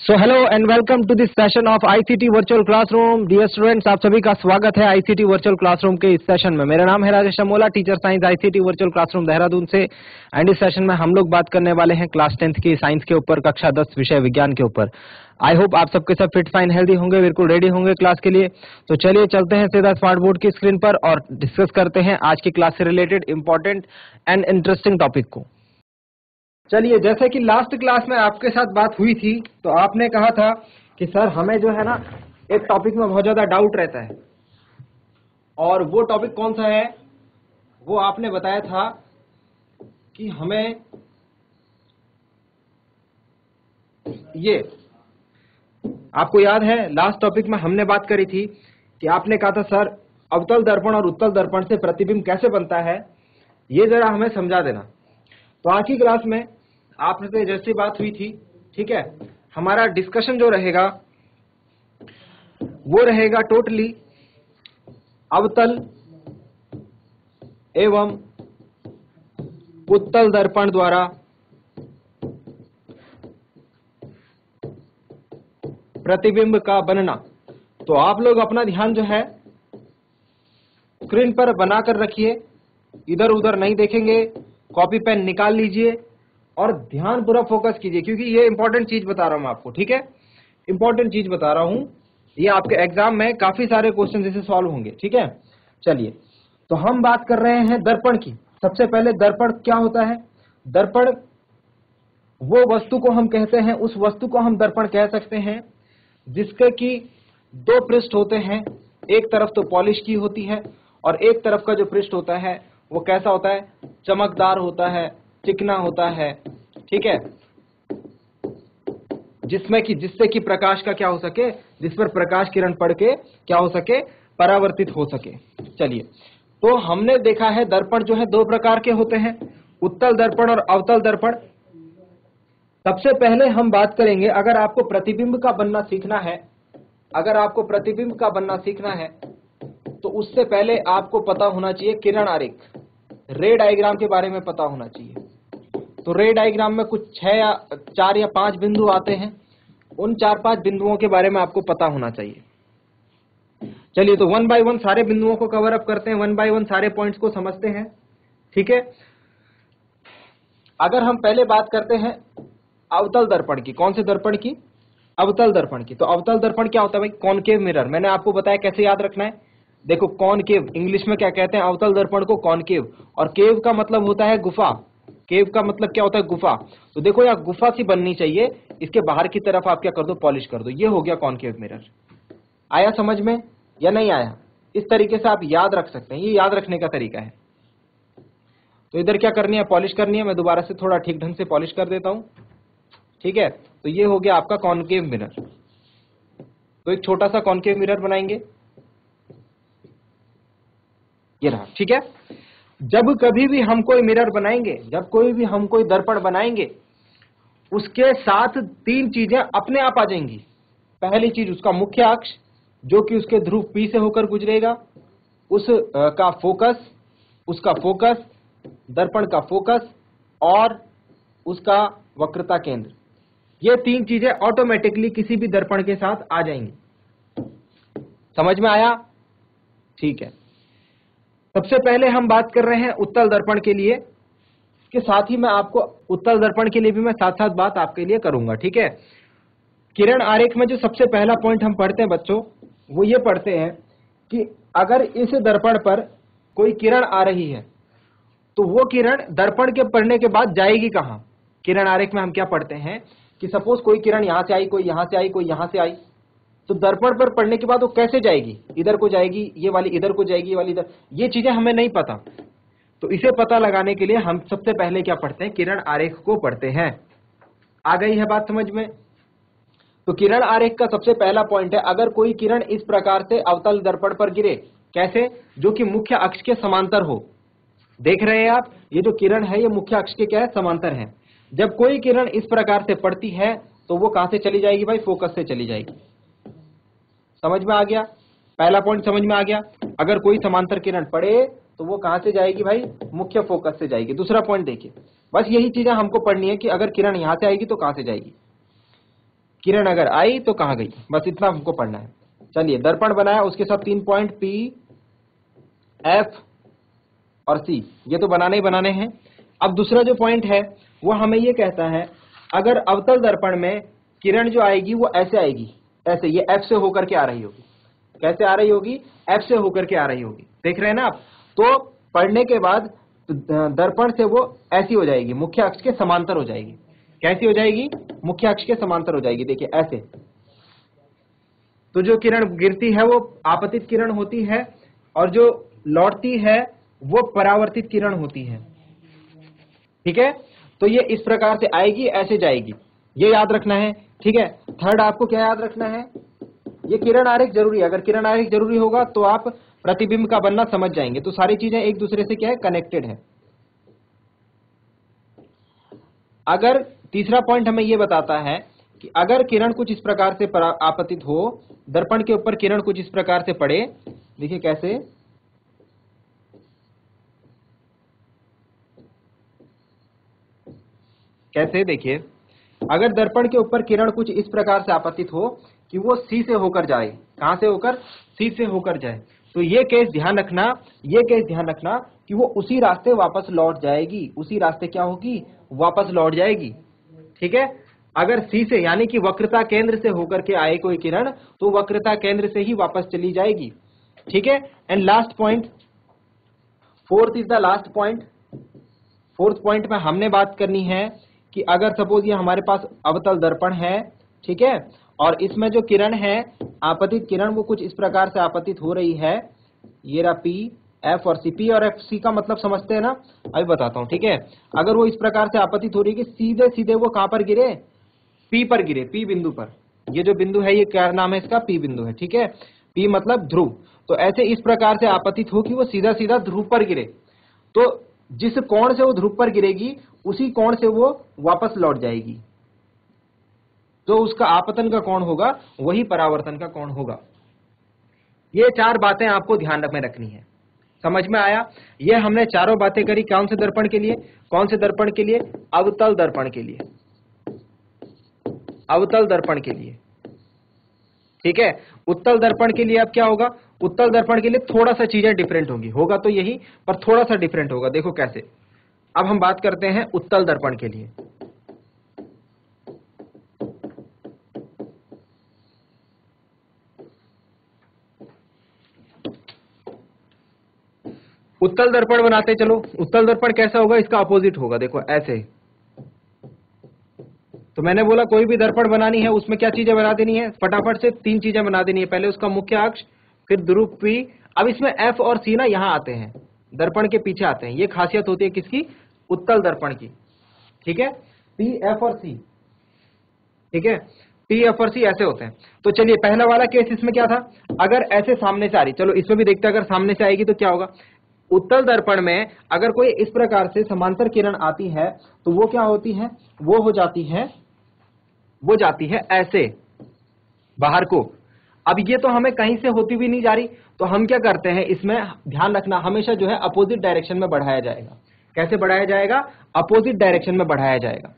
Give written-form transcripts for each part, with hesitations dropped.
So hello and welcome to this session of ICT virtual classroom. Dear students, आप सभी का स्वागत है आईसीटी वर्चुअल क्लासरूम के इस सेशन में। मेरा नाम है Rajesh Amola, teacher science ICT virtual classroom Dehradun से। एंड इस सेशन में हम लोग बात करने वाले हैं क्लास 10th की साइंस के ऊपर, कक्षा 10 विषय विज्ञान के ऊपर। आई होप आप सबके सब फिट फाइन हेल्दी होंगे, बिल्कुल रेडी होंगे क्लास के लिए। तो चलिए चलते हैं सीधा स्मार्ट बोर्ड की स्क्रीन पर और डिस्कस करते हैं आज की क्लास से related important and interesting topic को। चलिए, जैसे कि लास्ट क्लास में आपके साथ बात हुई थी तो आपने कहा था कि सर हमें जो है ना एक टॉपिक में बहुत ज्यादा डाउट रहता है, और वो टॉपिक कौन सा है वो आपने बताया था कि हमें ये, आपको याद है लास्ट टॉपिक में हमने बात करी थी कि आपने कहा था सर अवतल दर्पण और उत्तल दर्पण से प्रतिबिंब कैसे बनता है, ये जरा हमें समझा देना। तो आज की क्लास में आपसे जैसी बात हुई थी, ठीक है, हमारा डिस्कशन जो रहेगा वो रहेगा टोटली अवतल एवं उत्तल दर्पण द्वारा प्रतिबिंब का बनना। तो आप लोग अपना ध्यान जो है स्क्रीन पर बनाकर रखिए, इधर उधर नहीं देखेंगे, कॉपी पेन निकाल लीजिए और ध्यान पूरा फोकस कीजिए, क्योंकि ये इंपॉर्टेंट चीज बता रहा हूं मैं आपको, ठीक है, इंपॉर्टेंट चीज बता रहा हूं। ये आपके एग्जाम में काफी सारे क्वेश्चन इसे सॉल्व होंगे, ठीक है। चलिए, तो हम बात कर रहे हैं दर्पण की। सबसे पहले दर्पण क्या होता है? दर्पण वो वस्तु को हम कहते हैं, उस वस्तु को हम दर्पण कह सकते हैं जिसके की दो पृष्ठ होते हैं। एक तरफ तो पॉलिश की होती है और एक तरफ का जो पृष्ठ होता है वो कैसा होता है? चमकदार होता है, चिकना होता है, ठीक है, जिससे कि प्रकाश का क्या हो सके, जिस पर प्रकाश किरण पड़ के क्या हो सके, परावर्तित हो सके। चलिए, तो हमने देखा है दर्पण जो है दो प्रकार के होते हैं, उत्तल दर्पण और अवतल दर्पण। सबसे पहले हम बात करेंगे, अगर आपको प्रतिबिंब का बनना सीखना है, अगर आपको प्रतिबिंब का बनना सीखना है तो उससे पहले आपको पता होना चाहिए किरण आरेख, रे डायग्राम के बारे में पता होना चाहिए। तो रे डायग्राम में कुछ 4 या 5 बिंदु आते हैं, उन 4-5 बिंदुओं के बारे में आपको पता होना चाहिए। चलिए, तो 1 बाय 1 सारे बिंदुओं को कवर अप करते हैं, 1 बाय 1 सारे पॉइंट्स को समझते हैं, ठीक है। अगर हम पहले बात करते हैं अवतल दर्पण की, कौन से दर्पण की? अवतल दर्पण की। तो अवतल दर्पण क्या होता है भाई? Concave mirror. मैंने आपको बताया कैसे याद रखना है। देखो, कॉनकेव इंग्लिश में क्या कहते हैं? अवतल दर्पण को कॉनकेव, और केव का मतलब होता है गुफा। केव का मतलब क्या होता है? गुफा। तो देखो, यहाँ गुफा सी बननी चाहिए, इसके बाहर की तरफ आप क्या कर दो? पॉलिश कर दो। ये हो गया कॉनकेव मिरर। आया समझ में या नहीं आया? इस तरीके से आप याद रख सकते हैं, ये याद रखने का तरीका है। तो इधर क्या करनी है? पॉलिश करनी है। मैं दोबारा से थोड़ा ठीक ढंग से पॉलिश कर देता हूं, ठीक है। तो ये हो गया आपका कॉनकेव मिरर। तो एक छोटा सा कॉनकेव मिरर बनाएंगे, ये रहा, ठीक है। जब कभी भी हम कोई मिरर बनाएंगे, जब कोई भी हम कोई दर्पण बनाएंगे, उसके साथ 3 चीजें अपने आप आ जाएंगी। पहली चीज उसका मुख्य अक्ष, जो कि उसके ध्रुव P से होकर गुजरेगा, उसका फोकस, उसका फोकस, दर्पण का फोकस और उसका वक्रता केंद्र। ये 3 चीजें ऑटोमेटिकली किसी भी दर्पण के साथ आ जाएंगी। समझ में आया? ठीक है। सबसे पहले हम बात कर रहे हैं उत्तल दर्पण के लिए, इसके साथ ही मैं आपको उत्तल दर्पण के लिए भी मैं साथ साथ बात आपके लिए करूंगा, ठीक है। किरण आरेख में जो सबसे पहला पॉइंट हम पढ़ते हैं बच्चों, वो ये पढ़ते हैं कि अगर इस दर्पण पर कोई किरण आ रही है तो वो किरण दर्पण के पड़ने के बाद जाएगी कहां? किरण आरेख में हम क्या पढ़ते हैं कि सपोज कोई किरण यहां से आई, कोई यहां से आई, कोई यहां से आई, तो दर्पण पर पड़ने के बाद वो कैसे जाएगी? इधर को जाएगी, ये वाली इधर को जाएगी, ये वाली इधर। ये चीजें हमें नहीं पता, तो इसे पता लगाने के लिए हम सबसे पहले क्या पढ़ते हैं? किरण आरेख को पढ़ते हैं। आ गई है बात समझ में? तो किरण आरेख का सबसे पहला पॉइंट है, अगर कोई किरण इस प्रकार से अवतल दर्पण पर गिरे, कैसे? जो कि मुख्य अक्ष के समांतर हो। देख रहे हैं आप, ये जो किरण है ये मुख्य अक्ष के क्या है? समांतर है। जब कोई किरण इस प्रकार से पड़ती है तो वो कहां से चली जाएगी भाई? फोकस से चली जाएगी। समझ में आ गया? पहला पॉइंट समझ में आ गया। अगर कोई समांतर किरण पड़े तो वो कहां से जाएगी भाई? मुख्य फोकस से जाएगी। दूसरा पॉइंट देखिए, बस यही चीजें हमको पढ़नी है कि अगर किरण यहां से आएगी तो कहां से जाएगी। किरण अगर आई तो कहां गई, बस इतना हमको पढ़ना है। चलिए दर्पण बनाया, उसके साथ 3 पॉइंट P, F और C, ये तो बनाने ही बनाने हैं। अब दूसरा जो पॉइंट है वो हमें ये कहता है, अगर अवतल दर्पण में किरण जो आएगी वो ऐसे आएगी, ऐसे, ये F से होकर के आ रही होगी। कैसे आ रही होगी? F से होकर के आ रही होगी, देख रहे हैं ना आप। तो पढ़ने के बाद दर्पण से वो ऐसी हो जाएगी, मुख्य अक्ष के समांतर हो जाएगी। कैसी हो जाएगी? मुख्य अक्ष के समांतर हो जाएगी, देखिए ऐसे। तो जो किरण गिरती है वो आपतित किरण होती है, और जो लौटती है वो परावर्तित किरण होती है। ठीक है, तो ये इस प्रकार से आएगी, ऐसे जाएगी, ये याद रखना है। ठीक है, थर्ड आपको क्या याद रखना है? ये किरण आरेख जरूरी है। अगर किरण आरेख जरूरी होगा तो आप प्रतिबिंब का बनना समझ जाएंगे। तो सारी चीजें एक दूसरे से क्या है? कनेक्टेड है। अगर तीसरा पॉइंट हमें यह बताता है कि अगर किरण कुछ इस प्रकार से आपतित हो, दर्पण के ऊपर किरण कुछ इस प्रकार से पड़े, देखिए कैसे, कैसे देखिए, अगर दर्पण के ऊपर किरण कुछ इस प्रकार से आपतित हो कि वो सी से होकर जाए, कहां से होकर? सी से होकर जाए, तो ये केस ध्यान रखना, ये केस ध्यान रखना कि वो उसी रास्ते वापस लौट जाएगी, उसी रास्ते क्या होगी? वापस लौट जाएगी। ठीक है, अगर सी से यानी कि वक्रता केंद्र से होकर के आए कोई किरण, तो वक्रता केंद्र से ही वापस चली जाएगी। ठीक है, and last point, fourth is the last point. Fourth point में हमने बात करनी है कि अगर सपोज ये हमारे पास अवतल दर्पण है, ठीक है, और इसमें जो किरण है आपतित किरण, वो कुछ इस प्रकार से आपतित हो रही है, ये रहा P, F और C। P और F, C का मतलब समझते हैं ना, अभी बताता हूं। ठीक है, अगर वो इस प्रकार से आपतित हो रही है कि सीधे सीधे वो कहां पर गिरे? P पर गिरे, P बिंदु पर। ये जो बिंदु है ये क्या नाम है इसका? P बिंदु है। ठीक है, P मतलब ध्रुव। तो ऐसे इस प्रकार से आपतित हो कि वो सीधा सीधा ध्रुव पर गिरे, तो जिस कोण से वो ध्रुव पर गिरेगी उसी कोण से वो वापस लौट जाएगी। तो उसका आपतन का कोण होगा वही परावर्तन का कोण होगा। ये 4 बातें आपको ध्यान में रखनी है। समझ में आया? ये हमने चारों बातें करी कौन से दर्पण के लिए? कौन से दर्पण के लिए? अवतल दर्पण के लिए, अवतल दर्पण के लिए। ठीक है, उत्तल दर्पण के लिए अब क्या होगा? उत्तल दर्पण के लिए थोड़ा सा चीजें डिफरेंट होंगी, होगा तो यही, पर थोड़ा सा डिफरेंट होगा। देखो कैसे। अब हम बात करते हैं उत्तल दर्पण के लिए। उत्तल दर्पण बनाते चलो। उत्तल दर्पण कैसा होगा? इसका अपोजिट होगा, देखो ऐसे। तो मैंने बोला कोई भी दर्पण बनानी है उसमें क्या चीजें बना देनी है? फटाफट से 3 चीजें बना देनी है। पहले उसका मुख्य अक्ष, फिर ध्रुव P। अब इसमें F और C ना यहां आते हैं, दर्पण के पीछे आते हैं। ये खासियत होती है किसकी? उत्तल दर्पण की। ठीक है, P, F और C। ठीक है, P, F और C ऐसे होते हैं। तो चलिए पहला वाला केस इसमें क्या था? अगर ऐसे सामने से आ रही, चलो इसमें भी देखते हैं, अगर सामने से आएगी तो क्या होगा? उत्तल दर्पण में अगर कोई इस प्रकार से समांतर किरण आती है तो वो क्या होती है? वो हो जाती है, वो जाती है ऐसे बाहर को। अब ये तो हमें कहीं से होती भी नहीं जा रही, तो हम क्या करते हैं, इसमें ध्यान रखना, हमेशा जो है अपोजिट डायरेक्शन में बढ़ाया जाएगा। कैसे बढ़ाया जाएगा? अपोजिट डायरेक्शन में बढ़ाया जाएगा।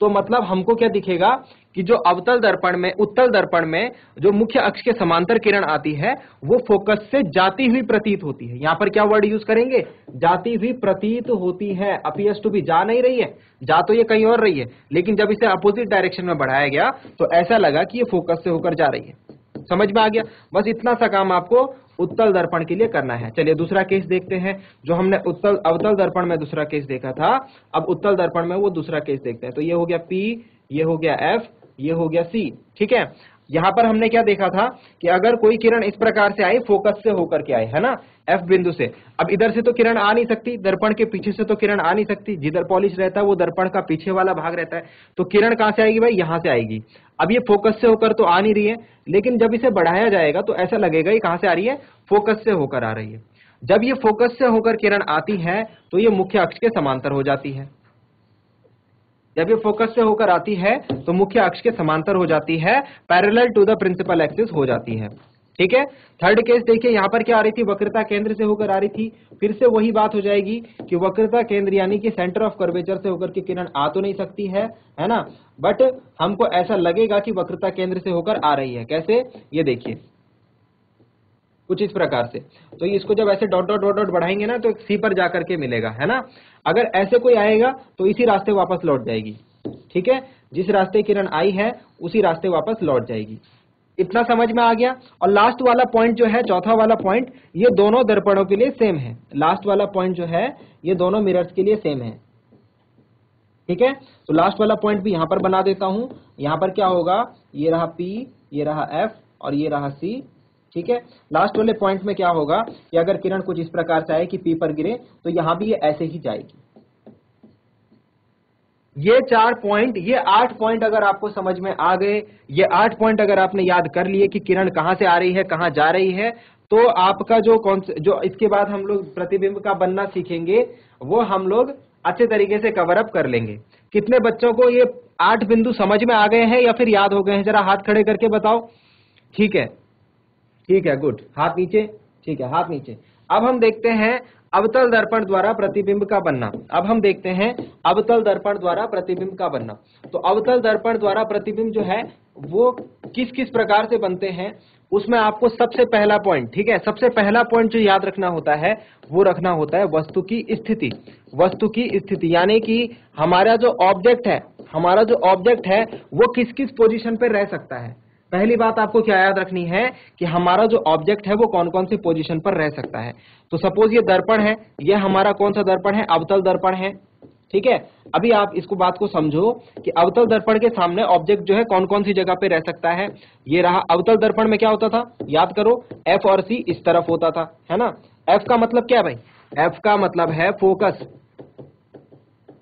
तो मतलब हमको क्या दिखेगा कि जो अवतल दर्पण में, उत्तल दर्पण में जो मुख्य अक्ष के समांतर किरण आती है वो फोकस से जाती हुई प्रतीत होती है। यहां पर क्या वर्ड यूज करेंगे? जाती हुई प्रतीत होती है। अपीयर्स टू बी, जा नहीं रही है, जा तो ये कहीं और रही है, लेकिन जब इसे अपोजिट डायरेक्शन में बढ़ाया गया तो ऐसा लगा कि ये फोकस से होकर जा रही है। समझ में आ गया? बस इतना सा काम आपको उत्तल दर्पण के लिए करना है। चलिए दूसरा केस देखते हैं। जो हमने उत्तल अवतल दर्पण में दूसरा केस देखा था, अब उत्तल दर्पण में वो दूसरा केस देखते हैं। तो ये हो गया P, ये हो गया F, ये हो गया C। ठीक है, यहां पर हमने क्या देखा था कि अगर कोई किरण इस प्रकार से आई, फोकस से होकर के आए, है ना, F बिंदु से। अब इधर से तो किरण आ नहीं सकती, दर्पण के पीछे से तो किरण आ नहीं सकती, जिधर पॉलिश रहता है वो दर्पण का पीछे वाला भाग रहता है, तो किरण कहां से आएगी भाई? यहां से आएगी। अब ये फोकस से होकर तो आ नहीं रही है, लेकिन जब इसे बढ़ाया जाएगा तो ऐसा लगेगा ये कहां से आ रही है? फोकस से होकर आ रही है। जब ये फोकस से होकर किरण आती है तो ये मुख्य अक्ष के समांतर हो जाती है। जब ये फोकस से होकर आती है तो मुख्य अक्ष के समांतर हो जाती है, parallel to the principal axis हो जाती है। ठीक है। थर्ड केस देखिए, यहां पर क्या आ रही थी, वक्रता केंद्र से होकर आ रही थी। फिर से वही बात हो जाएगी कि वक्रता केंद्र यानी कि सेंटर ऑफ कर्वेचर से होकर के किरण आ तो नहीं सकती है ना, बट हमको ऐसा लगेगा कि वक्रता केंद्र से होकर आ रही है। कैसे, ये देखिए कुछ इस प्रकार से। तो इसको जब ऐसे डॉट डॉट डॉट डॉट बढ़ाएंगे ना, तो एक सी पर जाकर के मिलेगा, है ना। अगर ऐसे कोई आएगा तो इसी रास्ते वापस लौट जाएगी। ठीक है, जिस रास्ते किरण आई है उसी रास्ते वापस लौट जाएगी। इतना समझ में आ गया। और लास्ट वाला पॉइंट जो है, चौथा वाला पॉइंट, ये दोनों दर्पणों के लिए सेम है। लास्ट वाला पॉइंट जो है ये दोनों मिरर्स के लिए सेम है। ठीक है, तो लास्ट वाला पॉइंट भी यहां पर बना देता हूं। यहां पर क्या होगा, ये रहा P, ये रहा F और ये रहा C। ठीक है, लास्ट वाले पॉइंट में क्या होगा कि अगर किरण कुछ इस प्रकार से आए कि P पर गिरे तो यहां भी ये ऐसे ही जाएगी। ये 4 पॉइंट, ये 8 पॉइंट अगर आपको समझ में आ गए, ये 8 पॉइंट अगर आपने याद कर लिए कि किरण कहां से आ रही है, कहां जा रही है, तो आपका जो इसके बाद हम लोग प्रतिबिंब का बनना सीखेंगे वो हम लोग अच्छे तरीके से कवर अप कर लेंगे। कितने बच्चों को ये 8 बिंदु समझ में आ गए हैं या फिर याद हो गए हैं, जरा हाथ खड़े करके बताओ। ठीक है, ठीक है, गुड, हाथ नीचे। ठीक है, हाथ नीचे। अब हम देखते हैं अवतल दर्पण द्वारा प्रतिबिंब का बनना। अब हम देखते हैं अवतल दर्पण द्वारा प्रतिबिंब का बनना। तो अवतल दर्पण द्वारा प्रतिबिंब जो है वो किस किस प्रकार से बनते हैं, उसमें आपको सबसे पहला पॉइंट, ठीक है, सबसे पहला पॉइंट जो याद रखना होता है वो रखना होता है वस्तु की स्थिति। वस्तु की स्थिति यानी कि हमारा जो ऑब्जेक्ट है वो किस किस पोजीशन पे रह सकता है। पहली बात आपको क्या याद रखनी है कि हमारा जो ऑब्जेक्ट है वो कौन कौन सी पोजीशन पर रह सकता है। तो सपोज ये दर्पण है, ये हमारा कौन सा दर्पण है, अवतल दर्पण है। ठीक है, अभी आप इसको बात को समझो कि अवतल दर्पण के सामने ऑब्जेक्ट जो है कौन कौन सी जगह पे रह सकता है। ये रहा, अवतल दर्पण में क्या होता था, याद करो, F और C इस तरफ होता था, है ना। F का मतलब क्या भाई, F का मतलब है फोकस,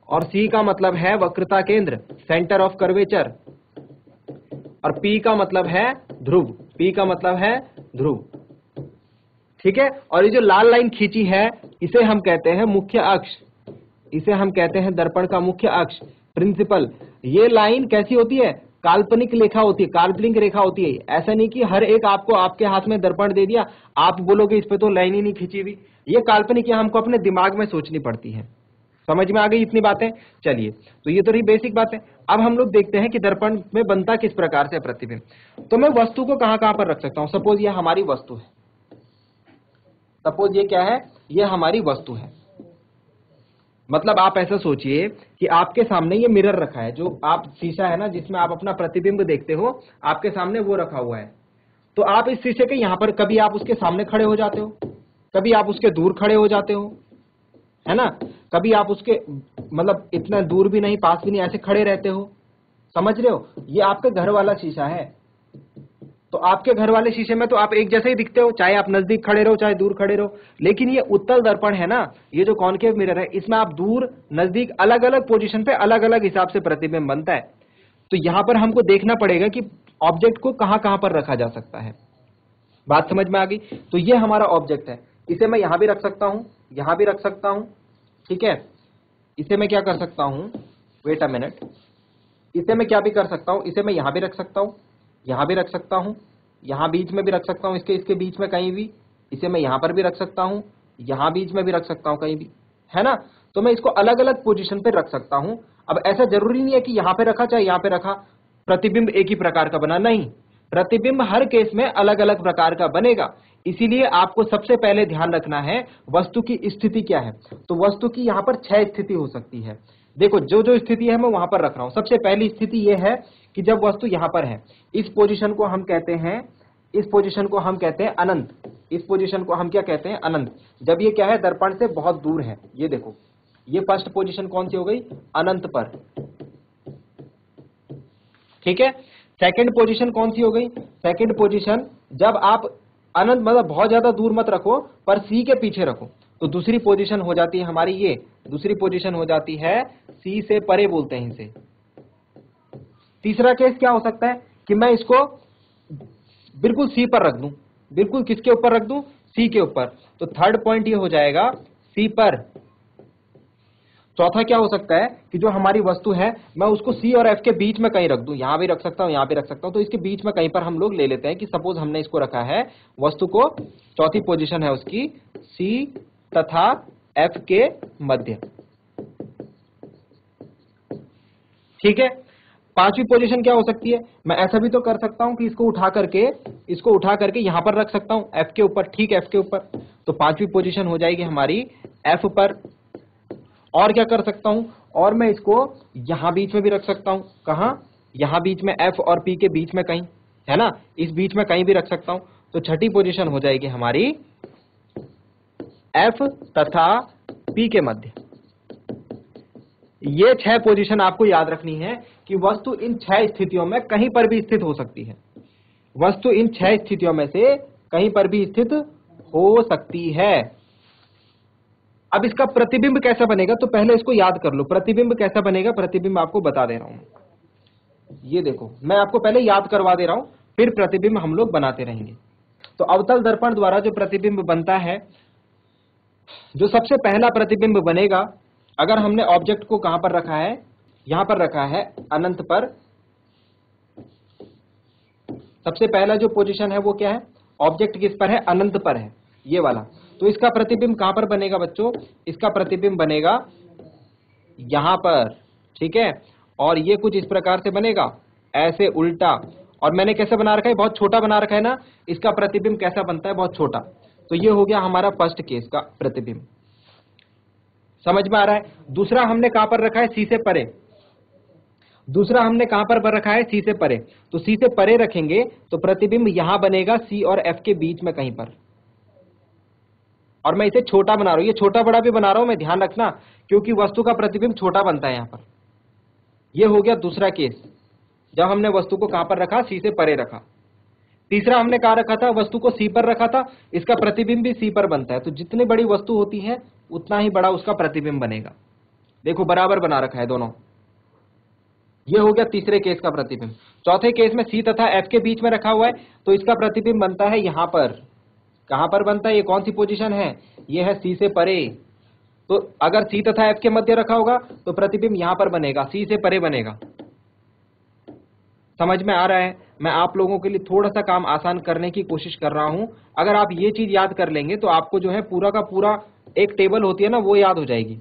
और C का मतलब है वक्रता केंद्र, सेंटर ऑफ कर्वेचर, और P का मतलब है ध्रुव, P का मतलब है ध्रुव। ठीक है, और ये जो लाल लाइन खींची है इसे हम कहते हैं मुख्य अक्ष, इसे हम कहते हैं दर्पण का मुख्य अक्ष, प्रिंसिपल। ये लाइन कैसी होती है, काल्पनिक रेखा होती है, काल्पनिक रेखा होती है। ऐसा नहीं कि हर एक आपको आपके हाथ में दर्पण दे दिया, आप बोलोगे इस पे तो लाइन ही नहीं खींची हुई। ये काल्पनिक है, हमको अपने दिमाग में सोचनी पड़ती है। समझ में आ गई इतनी बातें। चलिए, तो ये तो रही बेसिक बातें। अब हम लोग देखते हैं कि दर्पण में बनता किस प्रकार से प्रतिबिंब। तो मैं वस्तु को कहां कहां पर रख सकता हूं। सपोज ये हमारी वस्तु है, सपोज ये क्या है, ये हमारी वस्तु है। मतलब आप ऐसा सोचिए कि आपके सामने ये मिरर रखा है, जो आप शीशा है ना जिसमें आप अपना प्रतिबिंब देखते हो, आपके सामने वो रखा हुआ है। तो आप इस शीशे के यहां पर, कभी आप उसके सामने खड़े हो जाते हो, कभी आप उसके दूर खड़े हो जाते हो, है ना। कभी आप उसके मतलब इतना दूर भी नहीं, पास भी नहीं, ऐसे खड़े रहते हो। समझ रहे हो, ये आपके घर वाला शीशा है। तो आपके घर वाले शीशे में तो आप एक जैसे ही दिखते हो, चाहे आप नजदीक खड़े रहो चाहे दूर खड़े रहो। लेकिन ये उत्तल दर्पण है ना, ये जो कॉनकेव मिरर है, इसमें आप दूर नजदीक अलग अलग पोजीशन पे अलग अलग हिसाब से प्रतिबिंब बनता है। तो यहां पर हमको देखना पड़ेगा कि ऑब्जेक्ट को कहां कहां पर रखा जा सकता है। बात समझ में आ गई। तो ये हमारा ऑब्जेक्ट है, इसे मैं यहां भी रख सकता हूं, यहां भी रख सकता हूं। ठीक है, इसे मैं क्या कर सकता हूं, वेट अ मिनट, इसे मैं क्या भी कर सकता हूं, इसे मैं यहां भी रख सकता हूं, यहां भी रख सकता हूं, यहां बीच में भी रख सकता हूं, इसके बीच में कहीं भी। इसे मैं यहां पर भी रख सकता हूं, यहां बीच में भी रख सकता हूं कहीं भी, है ना। तो मैं इसको अलग अलग पोजीशन पे रख सकता हूं। अब ऐसा जरूरी नहीं है कि यहां पे रखा चाहे यहां पे रखा प्रतिबिंब एक ही प्रकार का बना, नहीं, प्रतिबिंब हर केस में अलग अलग प्रकार का बनेगा। इसीलिए आपको सबसे पहले ध्यान रखना है वस्तु की स्थिति क्या है। तो वस्तु की यहां पर 6 स्थिति हो सकती है। देखो, जो जो स्थिति है मैं वहां पर रख रहा हूं। सबसे पहली स्थिति यह है कि जब वस्तु यहां पर है, इस पोजीशन को हम कहते हैं, इस पोजीशन को हम कहते हैं अनंत। इस पोजीशन को हम क्या कहते हैं, अनंत। जब ये क्या है, दर्पण से बहुत दूर है। ये देखो, ये फर्स्ट पोजीशन कौन सी हो गई, अनंत पर। ठीक है, सेकंड पोजीशन कौन सी हो गई, सेकंड पोजीशन जब आप अनंत, मतलब बहुत ज्यादा दूर मत रखो पर सी के पीछे रखो, तो दूसरी पोजीशन हो जाती है हमारी ये, दूसरी पोजीशन हो जाती है सी से परे, बोलते हैं इसे। तीसरा केस क्या हो सकता है कि मैं इसको बिल्कुल सी पर रख दूं, बिल्कुल किसके ऊपर रख दूं, सी के ऊपर। तो थर्ड पॉइंट ये हो जाएगा सी पर। चौथा क्या हो सकता है कि जो हमारी वस्तु है मैं उसको सी और एफ के बीच में कहीं रख दूं, यहां भी रख सकता हूं, यहां भी रख सकता हूं, तो इसके बीच में कहीं पर हम लोग ले लेते हैं कि सपोज हमने इसको रखा है, वस्तु को चौथी पोजीशन है उसकी सी तथा एफ के मध्य। ठीक है, पांचवी पोजीशन क्या हो सकती है, मैं ऐसा भी तो कर सकता हूं कि इसको उठा करके यहां पर रख सकता हूं एफ के ऊपर, ठीक एफ के ऊपर, तो पांचवी पोजीशन हो जाएगी हमारी एफ पर। और क्या कर सकता हूं, और मैं इसको यहां बीच में भी रख सकता हूं, कहां, यहां बीच में एफ और पी के बीच में कहीं, है ना, इस बीच में कहीं भी रख सकता हूं। तो छठी पोजीशन हो जाएगी हमारी एफ तथा पी के मध्य। ये 6 पोजीशन आपको याद रखनी है कि वस्तु इन 6 स्थितियों में कहीं पर भी स्थित हो सकती है, वस्तु इन 6 स्थितियों में से कहीं पर भी स्थित हो सकती है। अब इसका प्रतिबिंब कैसा बनेगा, तो पहले इसको याद कर लो, प्रतिबिंब कैसा बनेगा, प्रतिबिंब आपको बता दे रहा हूं। ये देखो, मैं आपको पहले याद करवा दे रहा हूं, फिर प्रतिबिंब हम लोग बनाते रहेंगे। तो अवतल दर्पण द्वारा जो प्रतिबिंब बनता है, जो सबसे पहला प्रतिबिंब बनेगा, अगर हमने ऑब्जेक्ट को कहां पर रखा है, यहां पर रखा है अनंत पर, सबसे पहला जो पोजीशन है वो क्या है, ऑब्जेक्ट किस पर है, अनंत पर है, ये वाला। तो इसका प्रतिबिंब कहां पर बनेगा बच्चों, इसका प्रतिबिंब बनेगा यहां पर, ठीक है, और ये कुछ इस प्रकार से बनेगा, ऐसे उल्टा, और मैंने कैसे बना रखा है, बहुत छोटा बना रखा है ना, इसका प्रतिबिंब कैसा बनता है, बहुत छोटा। तो ये हो गया हमारा फर्स्ट केस का प्रतिबिंब, समझ में आ रहा है। दूसरा हमने कहां पर रखा है, सी से परे, दूसरा हमने कहां पर रखा है, सी से परे, तो सी से परे रखेंगे तो प्रतिबिंब यहां बनेगा सी और एफ के बीच में कहीं पर, और मैं इसे छोटा बना रहा हूं, ये छोटा बड़ा भी बना रहा हूं मैं, ध्यान रखना, क्योंकि वस्तु का प्रतिबिंब छोटा बनता है यहां पर। यह हो गया दूसरा केस, जब हमने वस्तु को कहां पर रखा, सी से परे रखा। तीसरा हमने कहां रखा था, वस्तु को सी पर रखा था, इसका प्रतिबिंब भी सी पर बनता है, तो जितनी बड़ी वस्तु होती है उतना ही बड़ा उसका प्रतिबिंब बनेगा। देखो बराबर बना रखा है दोनों। यह हो गया तीसरे केस का प्रतिबिंब। चौथे केस में सी तथा एफ के बीच में रखा हुआ है, तो इसका प्रतिबिंब बनता है यहां पर, कहां पर बनता है, ये कौन सी पोजीशन है, ये है सी से परे। तो अगर सी तथा एफ के मध्य रखा होगा तो प्रतिबिंब यहां पर बनेगा, सी से परे बनेगा। समझ में आ रहा है, मैं आप लोगों के लिए थोड़ा सा काम आसान करने की कोशिश कर रहा हूं। अगर आप ये चीज याद कर लेंगे तो आपको जो है पूरा का पूरा एक टेबल होती है ना, वो याद हो जाएगी।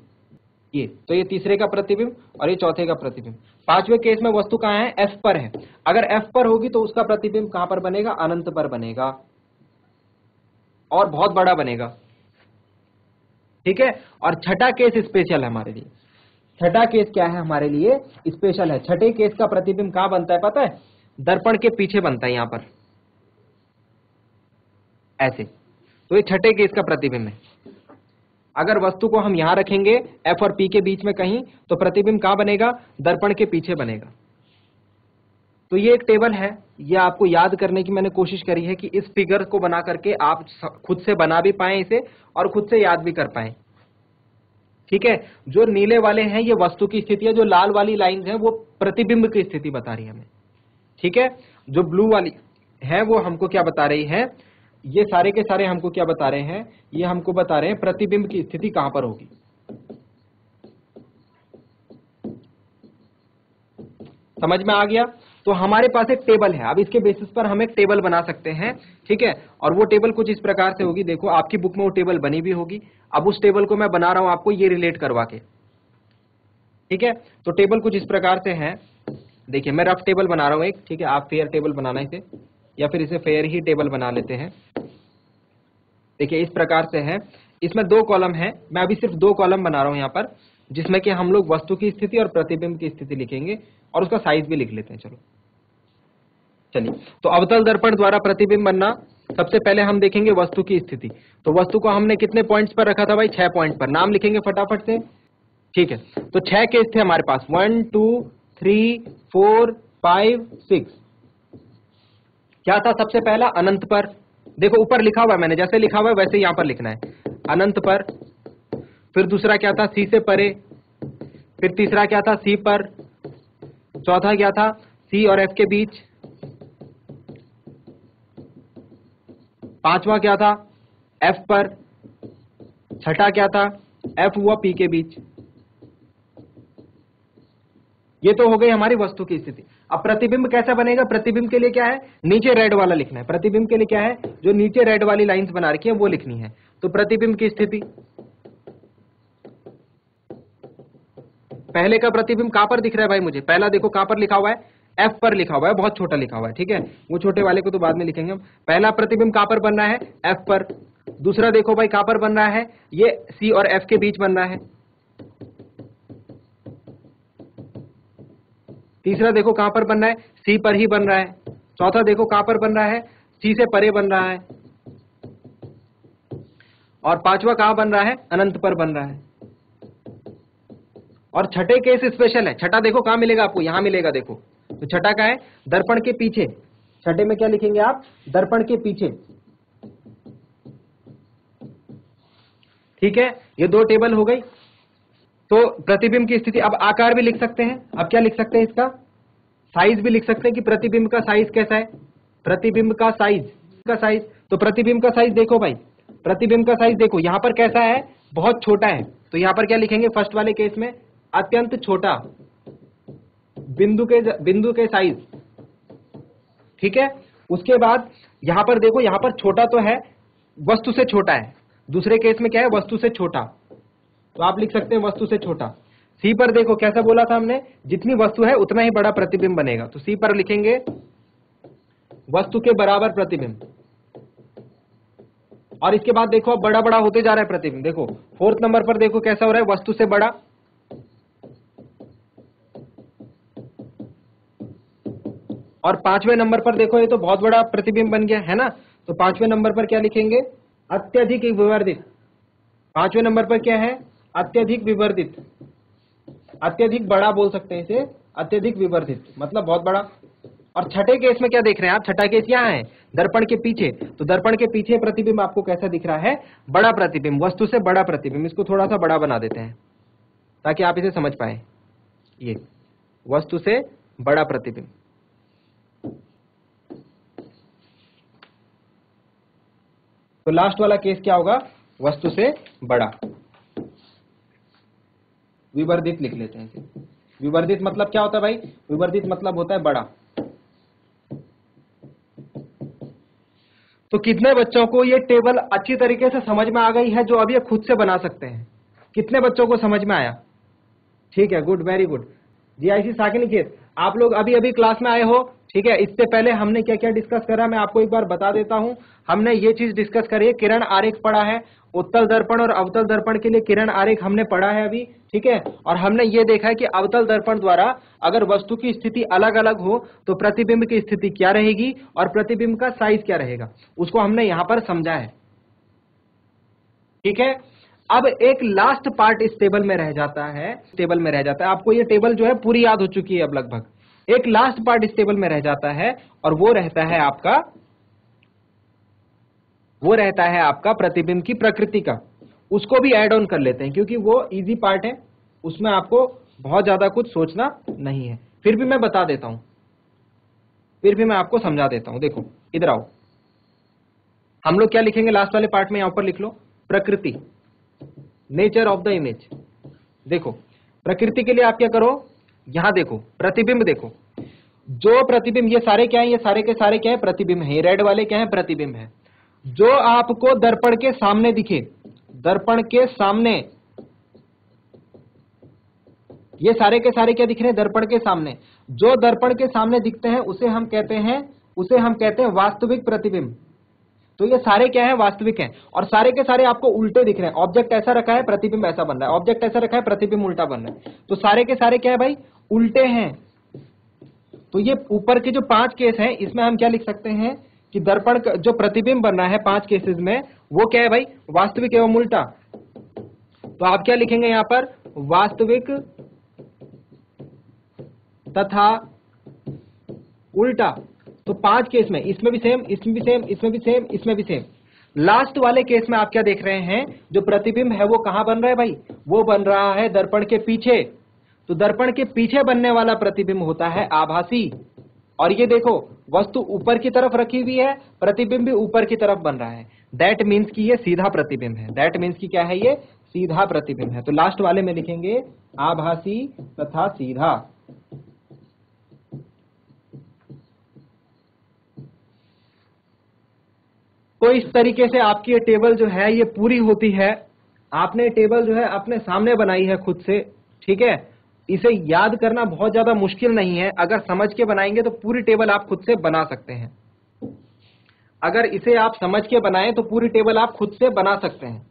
ये तो ये तीसरे का प्रतिबिंब और ये चौथे का प्रतिबिंब। पांचवें केस में वस्तु कहां है, एफ पर है, अगर एफ पर होगी तो उसका प्रतिबिंब कहां पर बनेगा, अनंत पर बनेगा, और बहुत बड़ा बनेगा, ठीक है। और छठा केस स्पेशल है हमारे लिए, छठा केस क्या है हमारे लिए, स्पेशल है। छठे केस का प्रतिबिंब कहां बनता है पता है, दर्पण के पीछे बनता है, यहां पर ऐसे। तो ये छठे केस का प्रतिबिंब है। अगर वस्तु को हम यहां रखेंगे एफ और पी के बीच में कहीं, तो प्रतिबिंब कहां बनेगा, दर्पण के पीछे बनेगा। तो ये एक टेबल है, ये आपको याद करने की मैंने कोशिश करी है कि इस फिगर को बना करके आप खुद से बना भी पाएं इसे, और खुद से याद भी कर पाएं, ठीक है। जो नीले वाले हैं ये वस्तु की स्थिति है, जो लाल वाली लाइन है वो प्रतिबिंब की स्थिति बता रही है हमें, ठीक है। जो ब्लू वाली है वो हमको क्या बता रही है, ये सारे के सारे हमको क्या बता रहे हैं, ये हमको बता रहे हैं प्रतिबिंब की स्थिति कहां पर होगी। समझ में आ गया। तो हमारे पास एक टेबल है, अब इसके बेसिस पर हम एक टेबल बना सकते हैं, ठीक है। और वो टेबल कुछ इस प्रकार से होगी, देखो आपकी बुक में वो टेबल बनी भी होगी। अब उस टेबल को मैं बना रहा हूं आपको ये रिलेट करवा के, ठीक है। तो टेबल कुछ इस प्रकार से है, देखिए मैं रफ टेबल बना रहा हूं एक, ठीक है। आप फेयर टेबल बनाना इसे, या फिर इसे फेयर ही टेबल बना लेते हैं। देखिए इस प्रकार से है, इसमें 2 कॉलम है, मैं अभी सिर्फ 2 कॉलम बना रहा हूं यहां पर, जिसमें कि हम लोग वस्तु की स्थिति और प्रतिबिंब की स्थिति लिखेंगे, और उसका साइज भी लिख लेते हैं। चलो चलिए, तो अवतल दर्पण द्वारा प्रतिबिंब बनना, सबसे पहले हम देखेंगे वस्तु की स्थिति। तो वस्तु को हमने कितने पॉइंट्स पर रखा था भाई, 6 पॉइंट पर। नाम लिखेंगे फटाफट से, ठीक है। तो 6 केस थे हमारे पास, 1 2 3 4 5 6। क्या था सबसे पहला, अनंत पर, देखो ऊपर लिखा हुआ है, मैंने जैसे लिखा हुआ है वैसे यहां पर लिखना है, अनंत पर। फिर दूसरा क्या था, सी से परे। फिर तीसरा क्या था, सी पर। चौथा क्या था, सी और एफ के बीच। पांचवा क्या था, एफ पर। छठा क्या था, एफ व पी के बीच। ये तो हो गई हमारी वस्तु की स्थिति। अब प्रतिबिंब कैसा बनेगा? प्रतिबिंब के लिए क्या है? नीचे रेड वाला लिखना है। प्रतिबिंब के लिए क्या है? जो नीचे रेड वाली लाइंस बना रखी है वो लिखनी है। तो प्रतिबिंब की स्थिति, पहले का प्रतिबिंब कहां पर दिख रहा है भाई मुझे? पहला देखो कहां पर लिखा हुआ है? एफ पर लिखा हुआ है, बहुत छोटा लिखा हुआ है, ठीक है। वो छोटे वाले को तो बाद में लिखेंगे हम। पहला प्रतिबिंब कहां पर बन रहा है? एफ पर। दूसरा देखो भाई कहां पर बन रहा है? ये सी और एफ के बीच बन रहा है। तीसरा देखो कहां पर बन रहा है? सी पर ही बन रहा है। चौथा देखो कहां पर बन रहा है? सी से परे बन रहा है। और पांचवा कहां बन रहा है? अनंत पर बन रहा है। और छठे केस स्पेशल है। छठा देखो कहां मिलेगा आपको? यहां मिलेगा देखो। तो छठा का है दर्पण के पीछे। छठे में क्या लिखेंगे आप? दर्पण के पीछे, ठीक है। ये दो टेबल हो गई। तो प्रतिबिंब की स्थिति। अब आकार भी लिख सकते हैं। अब क्या लिख सकते हैं? इसका साइज भी लिख सकते हैं कि प्रतिबिंब का साइज कैसा है। प्रतिबिंब का साइज तो प्रतिबिंब का साइज देखो भाई, प्रतिबिंब का साइज देखो यहां पर कैसा है? बहुत छोटा है। तो यहां पर क्या लिखेंगे? फर्स्ट वाले केस में अत्यंत छोटा, बिंदु के साइज, ठीक है। उसके बाद यहां पर देखो, यहां पर छोटा तो है, वस्तु से छोटा है। दूसरे केस में क्या है? वस्तु से छोटा। तो आप लिख सकते हैं वस्तु से छोटा। सी पर देखो कैसा बोला था हमने? जितनी वस्तु है उतना ही बड़ा प्रतिबिंब बनेगा। तो सी पर लिखेंगे वस्तु के बराबर प्रतिबिंब। और इसके बाद देखो अब बड़ा बड़ा होते जा रहा है प्रतिबिंब। देखो फोर्थ नंबर पर देखो कैसा हो रहा है? वस्तु से बड़ा। और पांचवें नंबर पर देखो ये तो बहुत बड़ा प्रतिबिंब बन गया है ना। तो पांचवें नंबर पर क्या लिखेंगे? अत्यधिक विवर्धित। पांचवें नंबर पर क्या है? अत्यधिक विवर्धित। अत्यधिक बड़ा बोल सकते हैं इसे, अत्यधिक विवर्धित मतलब बहुत बड़ा। और छठे केस में क्या देख रहे हैं आप? छठा केस यहाँ है दर्पण के पीछे। तो दर्पण के पीछे प्रतिबिंब आपको कैसा दिख रहा है? बड़ा प्रतिबिंब, वस्तु से बड़ा प्रतिबिंब। इसको थोड़ा सा बड़ा बना देते हैं ताकि आप इसे समझ पाए। ये वस्तु से बड़ा प्रतिबिंब। तो लास्ट वाला केस क्या होगा? वस्तु से बड़ा। विवर्धित लिख लेते हैं इसे। विवर्धित मतलब क्या होता है भाई? विवर्धित मतलब होता है बड़ा। तो कितने बच्चों को ये टेबल अच्छी तरीके से समझ में आ गई है, जो अभी ये खुद से बना सकते हैं? कितने बच्चों को समझ में आया? ठीक है, गुड, वेरी गुड। जीआईसी साकेनिकेत, आप लोग अभी अभी क्लास में आए हो, ठीक है। इससे पहले हमने क्या क्या डिस्कस करा मैं आपको एक बार बता देता हूं। हमने ये चीज डिस्कस करी है, किरण आरेख पढ़ा है। उत्तल दर्पण और अवतल दर्पण के लिए किरण आरेख हमने पढ़ा है अभी, ठीक है। और हमने ये देखा है कि अवतल दर्पण द्वारा अगर वस्तु की स्थिति अलग अलग हो तो प्रतिबिंब की स्थिति क्या रहेगी और प्रतिबिंब का साइज क्या रहेगा, उसको हमने यहां पर समझा है, ठीक है। अब एक लास्ट पार्ट इस टेबल में रह जाता है। आपको ये टेबल जो है पूरी याद हो चुकी है अब लगभग। एक लास्ट पार्ट इस टेबल में रह जाता है और वो रहता है आपका प्रतिबिंब की प्रकृति का। उसको भी ऐड ऑन कर लेते हैं क्योंकि वो इजी पार्ट है, उसमें आपको बहुत ज्यादा कुछ सोचना नहीं है। फिर भी मैं बता देता हूं, फिर भी मैं आपको समझा देता हूं। देखो इधर आओ, हम लोग क्या लिखेंगे लास्ट वाले पार्ट में? यहां पर लिख लो प्रकृति, नेचर ऑफ द इमेज। देखो प्रकृति के लिए आप क्या करो, यहां देखो प्रतिबिंब। देखो जो प्रतिबिंब, ये सारे क्या है? ये सारे के सारे क्या है? प्रतिबिंब है। ये रेड वाले क्या है? प्रतिबिंब है। जो आपको दर्पण के सामने दिखे, दर्पण के सामने, ये सारे के सारे क्या दिख रहे हैं? दर्पण के सामने। जो दर्पण के सामने दिखते हैं उसे हम कहते हैं वास्तविक प्रतिबिंब। तो ये सारे क्या है? वास्तविक हैं। और सारे के सारे आपको उल्टे दिख रहे हैं। ऑब्जेक्ट ऐसा रखा है, प्रतिबिंब ऐसा बन रहा है। ऑब्जेक्ट ऐसा रखा है, प्रतिबिंब उल्टा बन रहा है। तो सारे के सारे क्या है भाई? उल्टे हैं। तो ये ऊपर के जो 5 केस हैं, इसमें हम क्या लिख सकते हैं कि दर्पण का जो प्रतिबिंब बन रहा है 5 केसेस में, वो क्या है भाई? वास्तविक एवं उल्टा। तो आप क्या लिखेंगे यहां पर? वास्तविक तथा उल्टा। तो 5 केस में, इसमें भी सेम, इसमें भी सेम, इसमें भी सेम, इसमें भी सेम। लास्ट वाले केस में आप क्या देख रहे हैं? जो प्रतिबिंब है वो कहां बन रहा है भाई? वो बन रहा है दर्पण के पीछे। तो दर्पण के पीछे बनने वाला प्रतिबिंब होता है आभासी। और ये देखो वस्तु ऊपर की तरफ रखी हुई है, प्रतिबिंब भी ऊपर की तरफ बन रहा है। दैट मीन्स कि ये सीधा प्रतिबिंब है। दैट मीन्स कि क्या है? ये सीधा प्रतिबिंब है। तो लास्ट वाले में लिखेंगे आभासी तथा सीधा। तो इस तरीके से आपकी ये टेबल जो है ये पूरी होती है। आपने टेबल जो है अपने सामने बनाई है खुद से, ठीक है। इसे याद करना बहुत ज्यादा मुश्किल नहीं है, अगर समझ के बनाएंगे तो पूरी टेबल आप खुद से बना सकते हैं। अगर इसे आप समझ के बनाएं तो पूरी टेबल आप खुद से बना सकते हैं।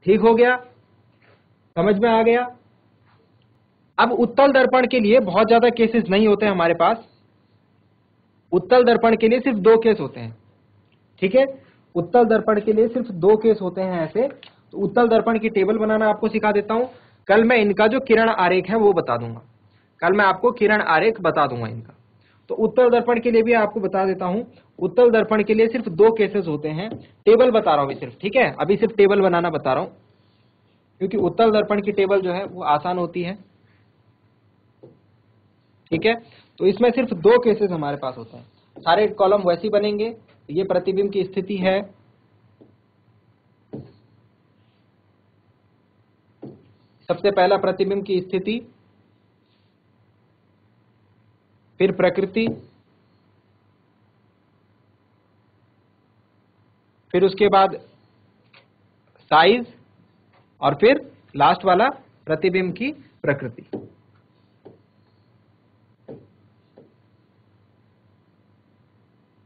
ठीक हो गया, समझ में आ गया। अब उत्तल दर्पण के लिए बहुत ज्यादा केसेस नहीं होते हमारे पास। उत्तल दर्पण के लिए सिर्फ 2 केस होते हैं, ठीक है। उत्तल दर्पण के लिए सिर्फ 2 केस होते हैं ऐसे। तो उत्तल दर्पण की टेबल बनाना आपको सिखा देता हूं। कल मैं इनका जो किरण आरेख है वो बता दूंगा, कल मैं आपको किरण आरेख बता दूंगा इनका। तो उत्तल दर्पण के लिए भी आपको बता देता हूं। उत्तल दर्पण के लिए सिर्फ 2 केसेस होते हैं। टेबल बता रहा हूं अभी सिर्फ, ठीक है। अभी सिर्फ टेबल बनाना बता रहा हूं, क्योंकि उत्तल दर्पण की टेबल जो है वो आसान होती है, ठीक है। तो इसमें सिर्फ 2 केसेस हमारे पास होते हैं। सारे कॉलम वैसी बनेंगे। ये प्रतिबिंब की स्थिति है, सबसे पहला प्रतिबिंब की स्थिति, फिर प्रकृति, फिर उसके बाद साइज, और फिर लास्ट वाला प्रतिबिंब की प्रकृति।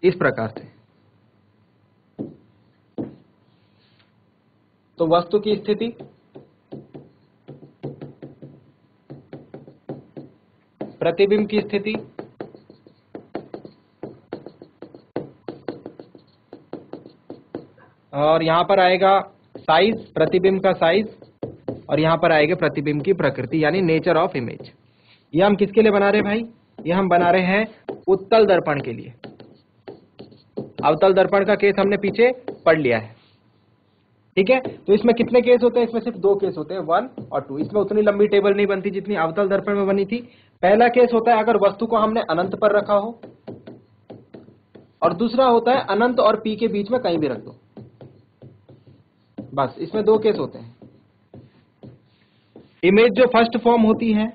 इस प्रकार से। तो वस्तु की स्थिति, प्रतिबिंब की स्थिति, और यहां पर आएगा साइज, प्रतिबिंब का साइज, और यहां पर आएगा प्रतिबिंब की प्रकृति यानी नेचर ऑफ इमेज। ये हम किसके लिए बना रहे हैं भाई? ये हम बना रहे हैं उत्तल दर्पण के लिए। अवतल दर्पण का केस हमने पीछे पढ़ लिया है, ठीक है। तो इसमें कितने केस होते हैं? इसमें सिर्फ 2 केस होते हैं, 1 और 2। इसमें उतनी लंबी टेबल नहीं बनती जितनी अवतल दर्पण में बनी थी। पहला केस होता है अगर वस्तु को हमने अनंत पर रखा हो, और दूसरा होता है अनंत और पी के बीच में कहीं भी रख दो। बस इसमें 2 केस होते हैं। इमेज जो फर्स्ट फॉर्म होती है,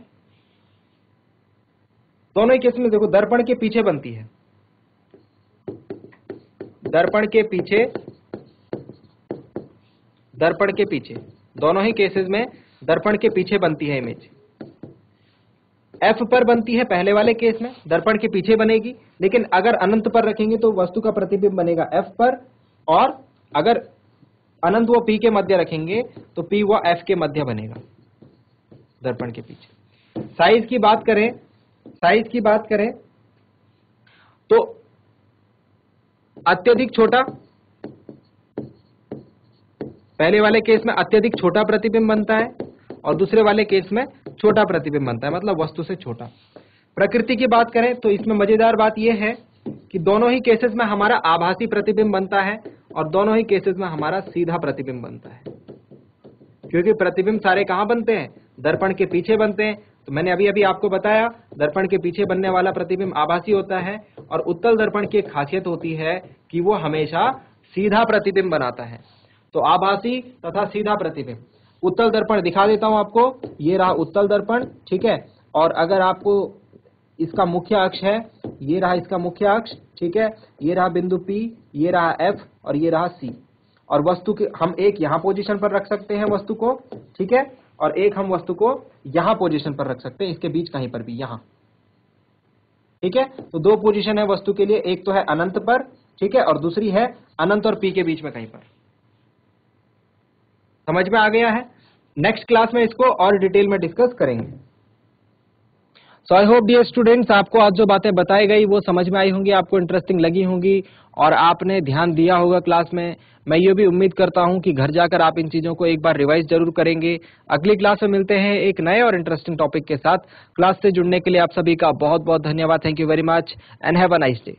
दोनों ही केस में देखो दर्पण के पीछे बनती है। दर्पण के पीछे, दर्पण के पीछे, दोनों ही केसेस में दर्पण के पीछे बनती है इमेज। एफ पर बनती है पहले वाले केस में, दर्पण के पीछे बनेगी। लेकिन अगर अनंत पर रखेंगे तो वस्तु का प्रतिबिंब बनेगा एफ पर, और अगर अनंत व पी के मध्य रखेंगे तो पी व एफ के मध्य बनेगा दर्पण के पीछे। साइज की बात करें, साइज की बात करें तो अत्यधिक छोटा, पहले वाले केस में अत्यधिक छोटा प्रतिबिंब बनता है, और दूसरे वाले केस में छोटा प्रतिबिंब बनता है, मतलब वस्तु से छोटा। प्रकृति की बात करें तो इसमें मजेदार बात यह है कि दोनों ही केसेस में हमारा आभासी प्रतिबिंब बनता है, और दोनों ही केसेस में हमारा सीधा प्रतिबिंब बनता है। क्योंकि प्रतिबिंब सारे कहां बनते हैं? दर्पण के पीछे बनते हैं। तो मैंने अभी अभी आपको बताया दर्पण के पीछे बनने वाला प्रतिबिंब आभासी होता है, और उत्तल दर्पण की एक खासियत होती है कि वो हमेशा सीधा प्रतिबिंब बनाता है। तो आभासी तथा सीधा प्रतिबिंब। उत्तल दर्पण दिखा देता हूं आपको, ये रहा उत्तल दर्पण, ठीक है। और अगर आपको इसका मुख्य अक्ष है, ये रहा इसका मुख्य अक्ष, ठीक है। ये रहा बिंदु P, ये रहा F, और ये रहा C। और वस्तु के हम एक यहां पोजीशन पर रख सकते हैं वस्तु को, ठीक है, और एक हम वस्तु को यहां पोजीशन पर रख सकते हैं, इसके बीच कहीं पर भी, यहां, ठीक है। तो 2 पोजीशन है वस्तु के लिए, एक तो है अनंत पर, ठीक है, और दूसरी है अनंत और P के बीच में कहीं पर। समझ में आ गया है? नेक्स्ट क्लास में इसको और डिटेल में डिस्कस करेंगे। सो आई होप डियर स्टूडेंट्स, आपको आज जो बातें बताई गई वो समझ में आई होंगी, आपको इंटरेस्टिंग लगी होंगी, और आपने ध्यान दिया होगा क्लास में। मैं ये भी उम्मीद करता हूं कि घर जाकर आप इन चीजों को एक बार रिवाइज जरूर करेंगे। अगली क्लास में मिलते हैं एक नए और इंटरेस्टिंग टॉपिक के साथ। क्लास से जुड़ने के लिए आप सभी का बहुत बहुत धन्यवाद। Thank you very much and have a nice day.